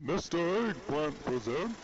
Mr. Eggplant presents...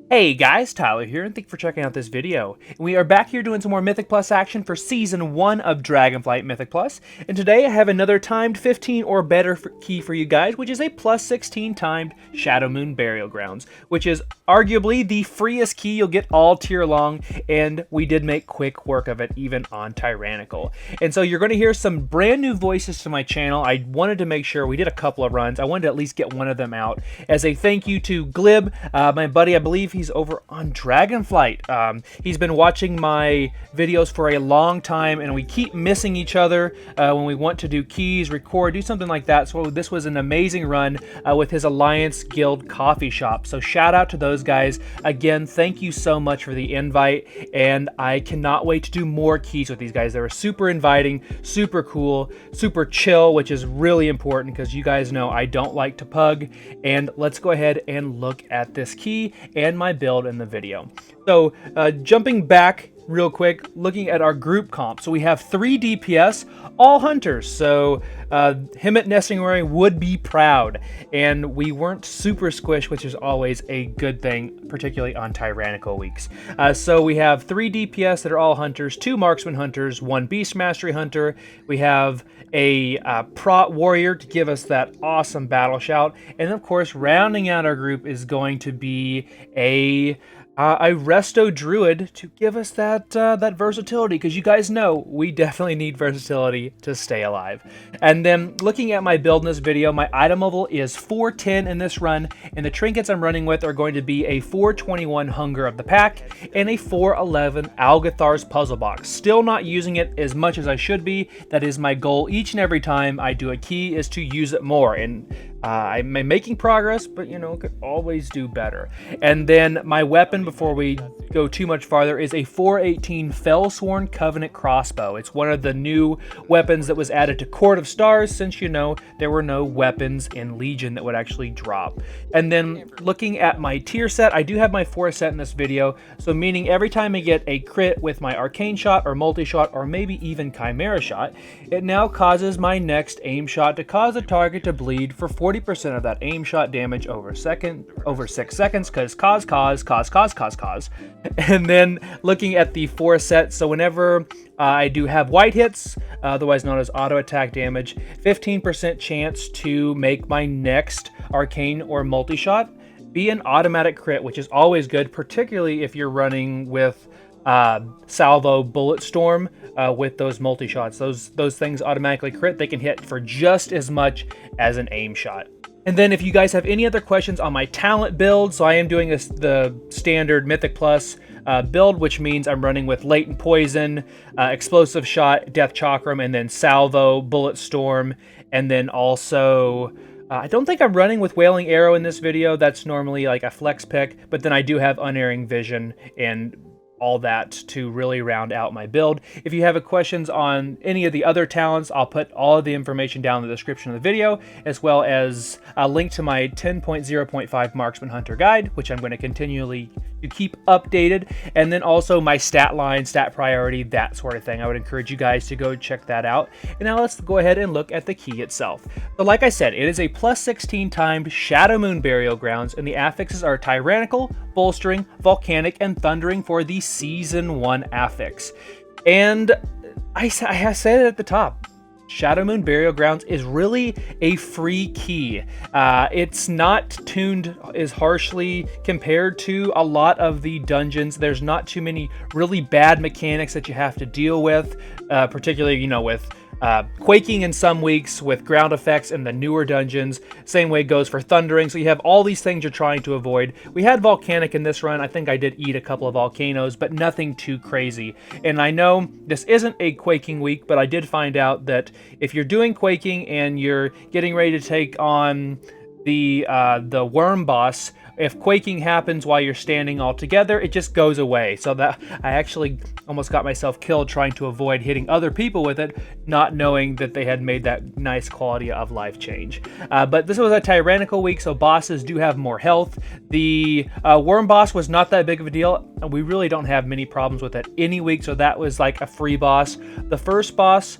Hey guys, Tyler here, and thank you for checking out this video. We are back here doing some more Mythic Plus action for Season 1 of Dragonflight Mythic Plus, and today I have another timed 15 or better key for you guys, which is a plus 16 timed Shadowmoon Burial Grounds, which is arguably the freest key you'll get all tier long, and we did make quick work of it even on Tyrannical. And so you're going to hear some brand new voices to my channel. I wanted to make sure we did a couple of runs. I wanted to at least get one of them out as a thank you to Glib, my buddy. I believe he's over on Dragonflight. He's been watching my videos for a long time, and we keep missing each other when we want to do keys, record, do something like that. So this was an amazing run with his Alliance Guild coffee shop. So shout out to those guys. Again, thank you so much for the invite, and I cannot wait to do more keys with these guys. They were super inviting, super cool, super chill, which is really important because you guys know I don't like to pug. And let's go ahead and look at this key and my build in the video. So jumping back real quick, looking at our group comp. So we have 3 DPS, all hunters. So Hemmet Nestingray would be proud. And we weren't super squished, which is always a good thing, particularly on Tyrannical weeks. So we have 3 DPS that are all hunters, 2 marksman hunters, 1 beast mastery hunter. We have a prot warrior to give us that awesome battle shout. And of course, rounding out our group is going to be a resto druid to give us that that versatility, because you guys know we definitely need versatility to stay alive. And then looking at my build in this video, my item level is 410 in this run, and the trinkets I'm running with are going to be a 421 Hunger of the Pack and a 411 Algathar's Puzzle Box. Still not using it as much as I should be. That is my goal each and every time I do a key, is to use it more. And I'm making progress, but you know, could always do better. And then my weapon, before we go too much farther, is a 418 Fellsworn Covenant crossbow. It's one of the new weapons that was added to Court of Stars, since you know there were no weapons in Legion that would actually drop. And then looking at my tier set, I do have my 4 set in this video, so meaning every time I get a crit with my Arcane Shot or Multi-Shot or maybe even Chimera Shot, it now causes my next aim shot to cause the target to bleed for 40% of that aim shot damage over 6 seconds, because cause. And then looking at the 4 sets, so whenever I do have white hits, otherwise known as auto attack damage, 15% chance to make my next arcane or multi-shot be an automatic crit, which is always good, particularly if you're running with Salvo Bullet Storm with those multi-shots. Those things automatically crit. They can hit for just as much as an aim shot. And then if you guys have any other questions on my talent build, so I am doing the standard Mythic Plus build, which means I'm running with Latent Poison, Explosive Shot, Death Chakram, and then Salvo, Bullet Storm, and then also... I don't think I'm running with Wailing Arrow in this video. That's normally like a flex pick, but then I do have Unerring Vision and all that to really round out my build. If you have questions on any of the other talents, I'll put all of the information down in the description of the video, as well as a link to my 10.0.5 Marksman Hunter Guide, which I'm going to continually keep updated, and then also my stat line, stat priority, that sort of thing. I would encourage you guys to go check that out. And now let's go ahead and look at the key itself. So like I said, it is a plus 16 timed Shadowmoon Burial Grounds, and the affixes are Tyrannical, Bolstering, Volcanic, and Thundering for the Season 1 affix. And I said it at the top, Shadowmoon Burial Grounds is really a free key. It's not tuned as harshly compared to a lot of the dungeons. There's not too many really bad mechanics that you have to deal with, particularly, you know, with quaking in some weeks, with ground effects in the newer dungeons. Same way goes for Thundering. So you have all these things you're trying to avoid. We had Volcanic in this run. I think I did eat a couple of volcanoes, but nothing too crazy. And I know this isn't a quaking week, but I did find out that if you're doing quaking and you're getting ready to take on the worm boss, if quaking happens while you're standing all together, it just goes away. So that I actually almost got myself killed trying to avoid hitting other people with it, not knowing that they had made that nice quality of life change. But this was a Tyrannical week, so bosses do have more health. The worm boss was not that big of a deal, and we really don't have many problems with it any week, so that was like a free boss. The first boss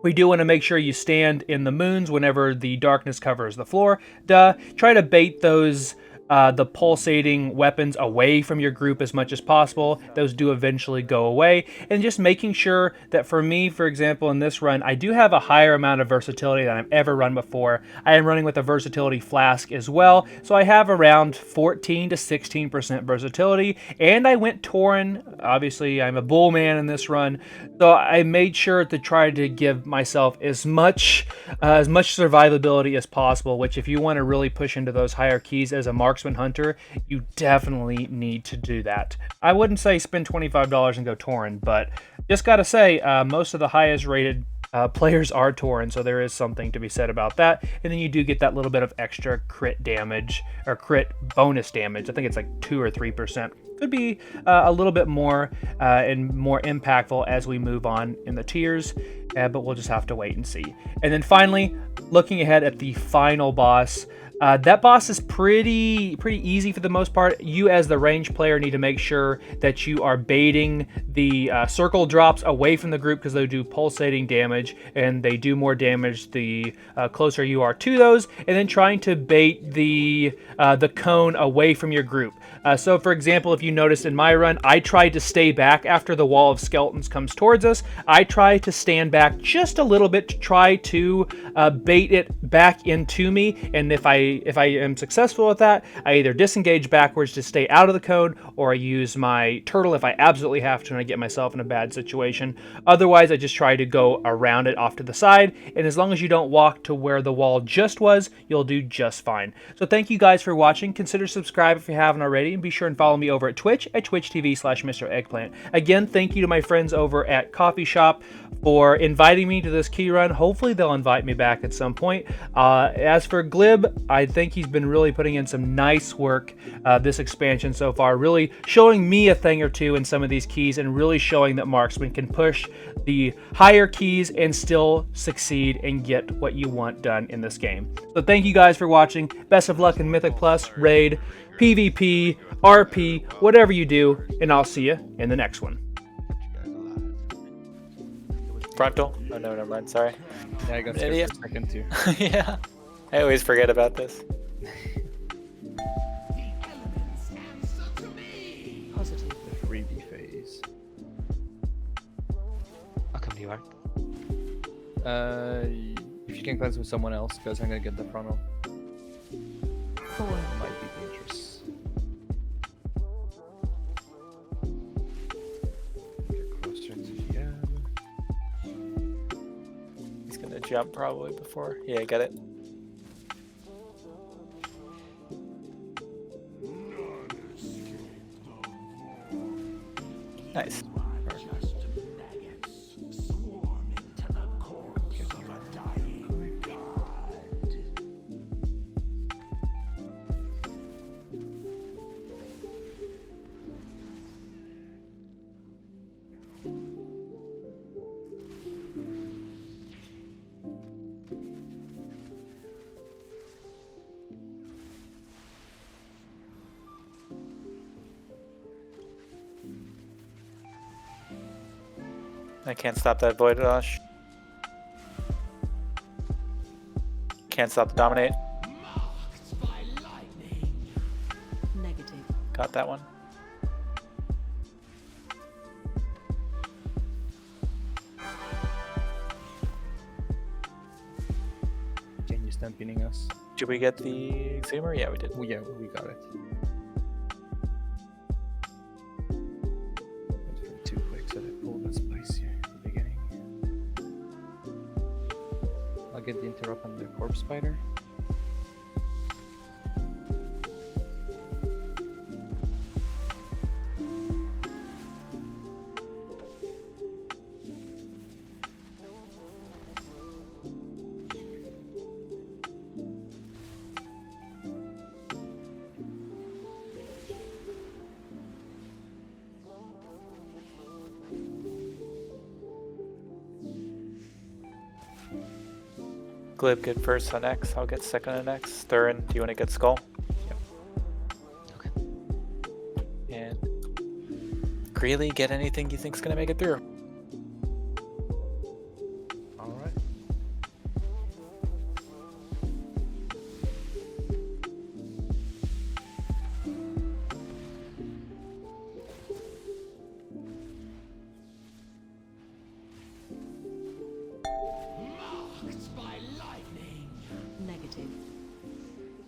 We do want to make sure you stand in the moons whenever the darkness covers the floor. Try to bait those the pulsating weapons away from your group as much as possible. Those do eventually go away. And just making sure that for me, for example, in this run, I do have a higher amount of versatility than I've ever run before. I am running with a versatility flask as well. So I have around 14 to 16% versatility. And I went Tauren. Obviously, I'm a bull man in this run. So I made sure to try to give myself as much survivability as possible, which if you want to really push into those higher keys as a marksman hunter, you definitely need to do that. I wouldn't say spend $25 and go Tauren, but just gotta say, most of the highest rated players are Tauren, so there is something to be said about that. And then you do get that little bit of extra crit damage, or crit bonus damage. I think it's like 2 or 3%. Could be a little bit more and more impactful as we move on in the tiers, but we'll just have to wait and see. And then finally, looking ahead at the final boss, that boss is pretty easy for the most part. You as the range player need to make sure that you are baiting the circle drops away from the group, because they do pulsating damage and they do more damage the closer you are to those, and then trying to bait the cone away from your group. So for example, if you noticed in my run, I tried to stay back after the wall of skeletons comes towards us. I try to stand back just a little bit to try to bait it back into me, and if I am successful with that, I either disengage backwards to stay out of the cone, or I use my turtle if I absolutely have to and I get myself in a bad situation. Otherwise, I just try to go around it off to the side, and as long as you don't walk to where the wall just was, you'll do just fine. So thank you guys for watching. Consider subscribe if you haven't already, and be sure and follow me over at Twitch at twitch.tv/Mr. Eggplant. Again, thank you to my friends over at Coffee Shop for inviting me to this key run. Hopefully they'll invite me back at some point. As for Glib, I think he's been really putting in some nice work this expansion so far, really showing me a thing or two in some of these keys, and really showing that marksman can push the higher keys and still succeed and get what you want done in this game. So thank you guys for watching. Best of luck in Mythic Plus, Raid, PvP, RP, whatever you do, and I'll see you in the next one. Frontal? Oh no, never mind, sorry. Yeah, I got scared for a second too. Yeah, I always forget about this. Positive. The freebie phase. I'll come to you, Art. If you can cleanse with someone else, because I'm gonna get the frontal. 4. Might be dangerous. Get closer to the end. He's gonna jump probably before. Yeah, get it. Nice. I can't stop that Void Rush. Can't stop the Dominate. Negative. Got that one. Can you stand pinning us? Did we get the Exhumer? Yeah, we did. Oh, yeah, we got it. Wait for 2 clicks so I pull that spice here at the beginning. I'll get the interrupt on the corpse spider. Glib, get first on X. I'll get second on X. Thurin, do you want to get Skull? Yep. Okay. And Greeley, get anything you think's gonna make it through. Alright. Negative.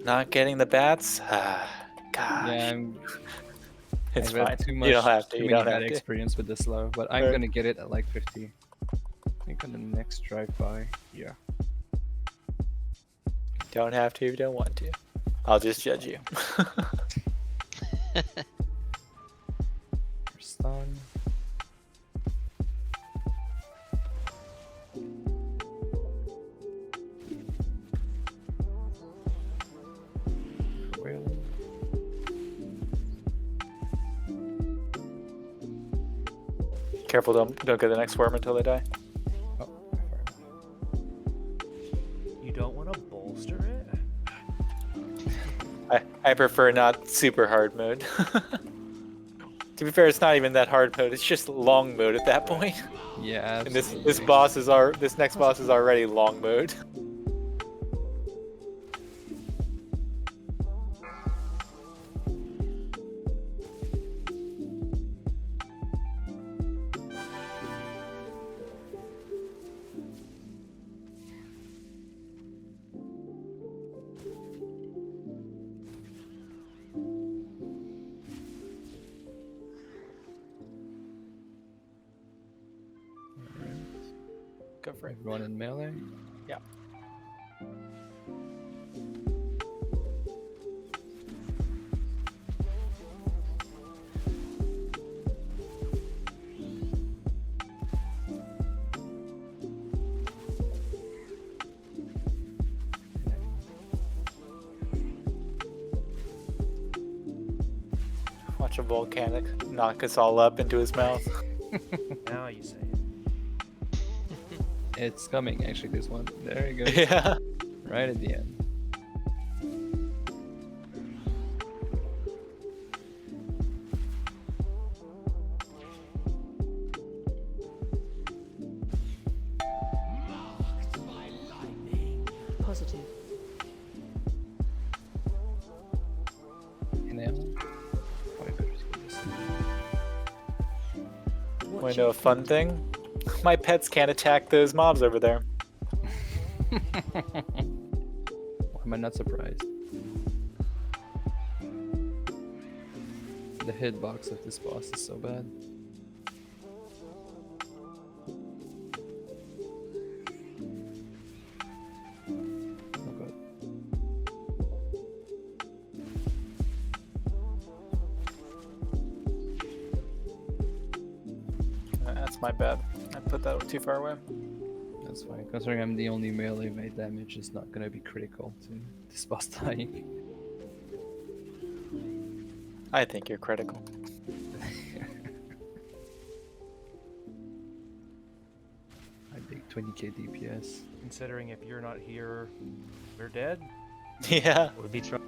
Not getting the bats? Gosh. Yeah, It's I've fine. had too much, You don't have to. too You many don't bad have to. experience with this low, but I'm Right. gonna get it at like 50. I think on the next drive-by. Yeah. Don't have to if you don't want to. I'll just judge you. Stun. Well, Careful, don't get the next worm until they die. oh, You don't want to bolster it? I prefer not super hard mode. To be fair, it's not even that hard mode. It's just long mode at that point. yeah, And this absolutely. this next boss is already long mode. Go for it. Everyone in melee. Yeah. Watch a volcanic knock us all up into his mouth. Now you say it. It's coming, actually, this one. There you go. Yeah. Right at the end. Positive. Enamel. Oh, I better just get this. Want Watch to know a your fun feet. thing? My pets can't attack those mobs over there. Why am I not surprised? The hitbox of this boss is so bad. Oh god. That's my bad. I put that too far away. That's fine. Considering I'm the only melee, my damage is not gonna be critical to this boss dying. I think you're critical. I think 20k DPS. Considering if you're not here, we're dead. Yeah. Would be trouble.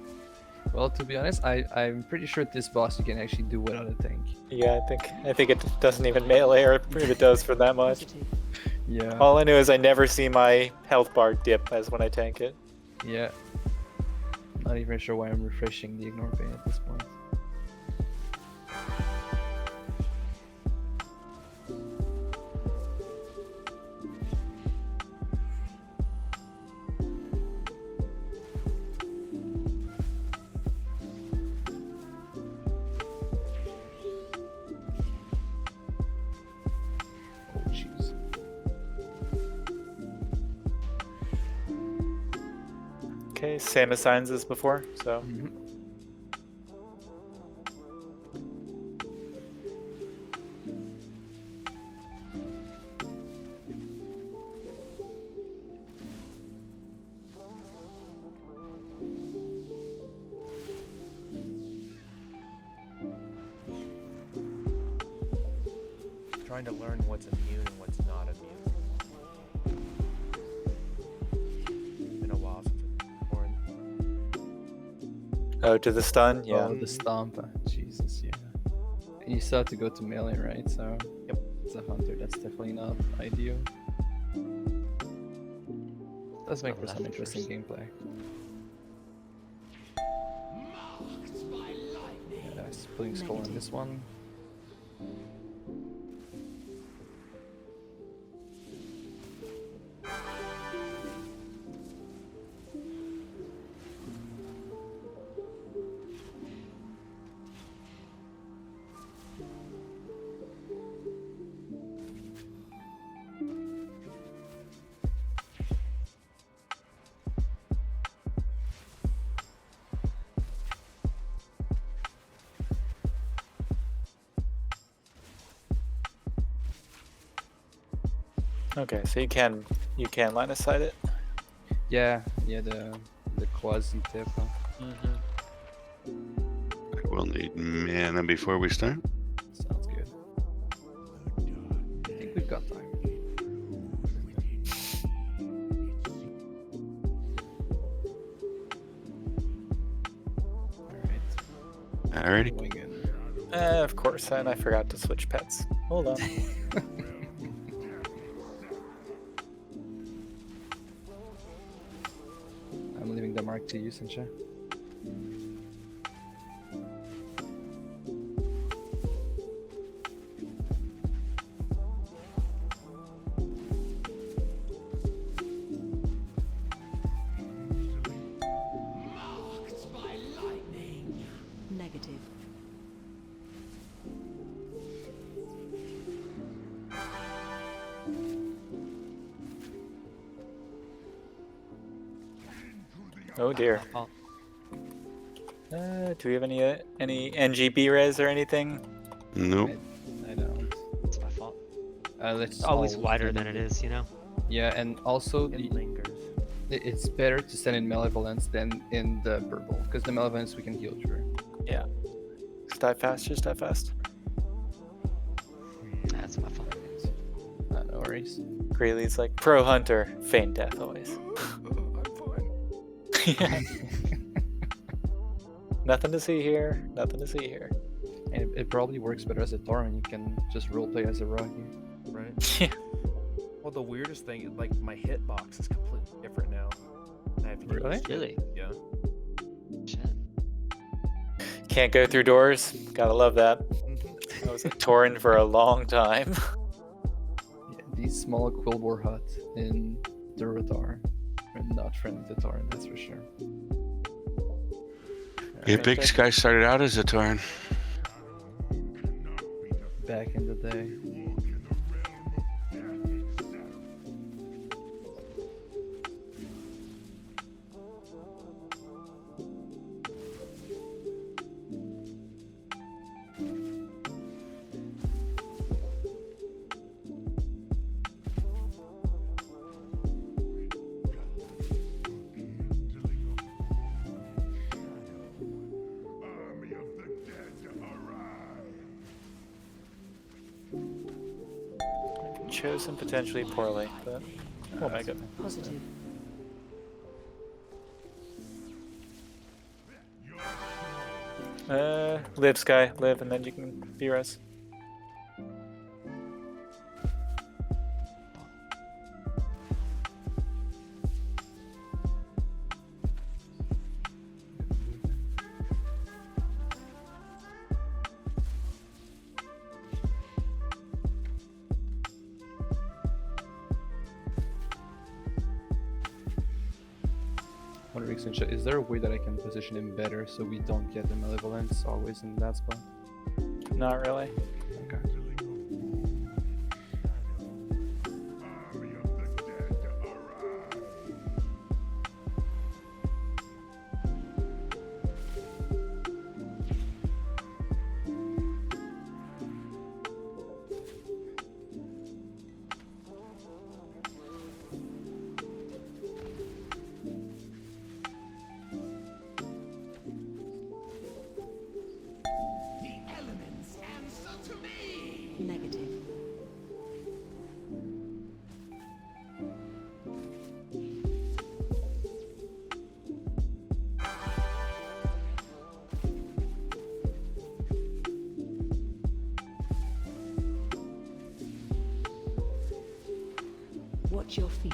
Well, to be honest, I'm pretty sure this boss you can actually do without a tank. Yeah, I think it doesn't even melee, or if it does for that much. Positive. Yeah. All I know is I never see my health bar dip as when I tank it. Yeah. Not even sure why I'm refreshing the ignore pane at this point. Oh jeez. Okay, same assigns as before, so. Mhm. Trying to learn what's immune and what's not immune. Been a while since I've worn. Oh, to the stun? Yeah. Oh, the stomp. Jesus, yeah. And you still have to go to melee, right? So, Yep. As a hunter, that's definitely not ideal. Let's make Go for some left interesting first. gameplay. Yeah, splitting skull on this one. Okay, so you can line of sight it. Yeah, the quasi tip. We'll need mana before we start. Sounds good. I think we've got time. Alrighty. Going in. Of course, and I forgot to switch pets. Hold on. I'm leaving the mark to you, Sincha. Negative. Oh dear. Oh, Do we have any NGB res or anything? Nope. I don't. it's my fault. Let's It's always all wider send than it is, you know? Yeah, and also It lingers. it's better to send in Malevolence than in the purple, because the Malevolence we can heal through. Yeah. Just die fast, just die fast. That's my fault. No worries. Greeley's like, pro hunter, feign death always. Yeah. Nothing to see here, nothing to see here. And it probably works better as a Tauren. You can just roleplay as a Rocky. Right. Yeah. Well, the weirdest thing is like my hitbox is completely different now. I have to get Really? used to it. Really? Yeah. Shit. Can't go through doors, gotta love that. I was a Tauren for a long time. Yeah, these small Quilboar hut in Durotar are not friendly to Tauren, that's for sure. Yeah, Big Sky started out as a Tauren. Back in the day. Chosen potentially poorly, but we'll make it. Positive. Live, Sky, live, and then you can be res. Is there a way that I can position him better so we don't get the Malevolence always in that spot? Not really. Okay. Negative. Watch your feet.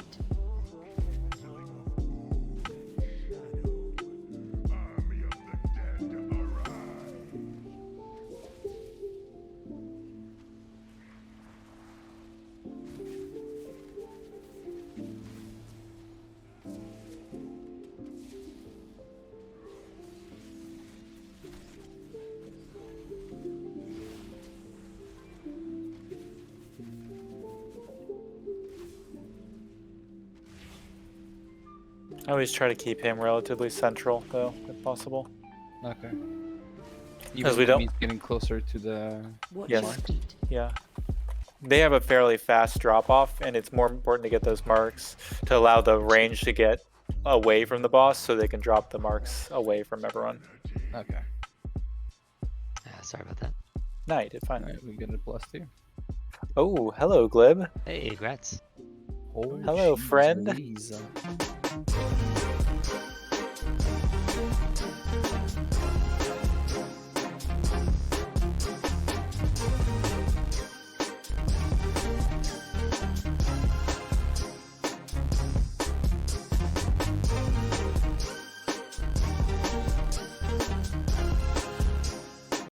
I always try to keep him relatively central, though, if possible. Okay. As Even we when don't- he's getting closer to the. Watch Yes. your feet. Yeah. They have a fairly fast drop off, and it's more important to get those marks to allow the range to get away from the boss so they can drop the marks away from everyone. Okay. Sorry about that. No, you did fine. Alright, we get a +2. Oh, hello, Glib. Hey, congrats. Oh, Hello, jeez friend. Louise.